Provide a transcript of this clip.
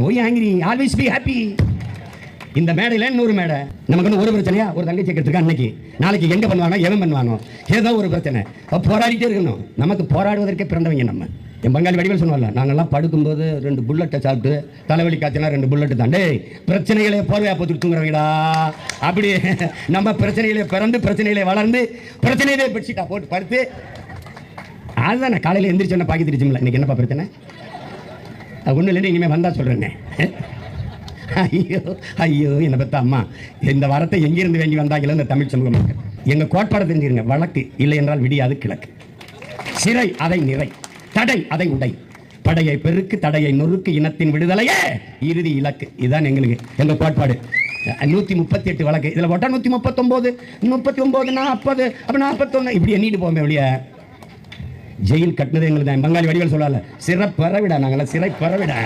Y angry always be happy. இந்த மேடையில் இன்னொரு மேடை, நமக்கு ஒரு பிரச்சனையா, ஒரு தங்கச்சி கேட்டுருக்கா அன்னைக்கு, நாளைக்கு எங்கே பண்ணுவானோ எவன் பண்ணுவானோ ஏதோ ஒரு பிரச்சனை, போராடிட்டே இருக்கணும். நமக்கு போராடுவதற்கே பிறந்தவங்க நம்ம. என் பங்காளி வடிவேல் சொன்னால, நாங்கள்லாம் படுக்கும்போது 2 புல்லட்டை சாப்பிட்டு தலைவலி காய்ச்சனா 2 புல்லட்டு தாண்டே பிரச்சனைகளே போர்வையா போட்டு தூங்குறவங்கடா. அப்படி நம்ம பிரச்சனைகளே பிறந்து பிரச்சனைகளே வளர்ந்து பிரச்சனையிலே பெட்ஷீட்டா போட்டு படுத்து, அதுதான் நான் காலையில் எந்திரிச்சோன்னா பாக்கி திருச்சுமில்ல. இன்னைக்கு என்னப்பா பிரச்சனை? ஒன்றும் இல்லைன்னு இனிமேல் வந்தா சொல்கிறேன்னே. ஐயோ ஐயோ, என்னை பற்றி அம்மா இந்த வாரத்தை எங்கிருந்து வேண்டி வந்தாங்களோ இந்த தமிழ் சமூக மக்கள். எங்கள் கோட்பாடு தெரிஞ்சுருங்க. வழக்கு இல்லை என்றால் விடியாது கிழக்கு. சிறை அதை நிறை, தடை அதை உடை, படையை பெருக்கு தடையை நொறுக்கு, இனத்தின் விடுதலையே இறுதி இலக்கு. இதுதான் எங்களுக்கு எங்கள் கோட்பாடு. 138 வழக்கு இதில் போட்டால் 139, 39, 40, அப்போ 41 இப்படி எண்ணிட்டு போவோமே ஒழிய ஜெயில் கட்டினது எங்களுக்கு தான். பங்காளி வடிவேல் சொல்லல, சிறை பரவிடா, நாங்களாம் சிறை பரவிடா.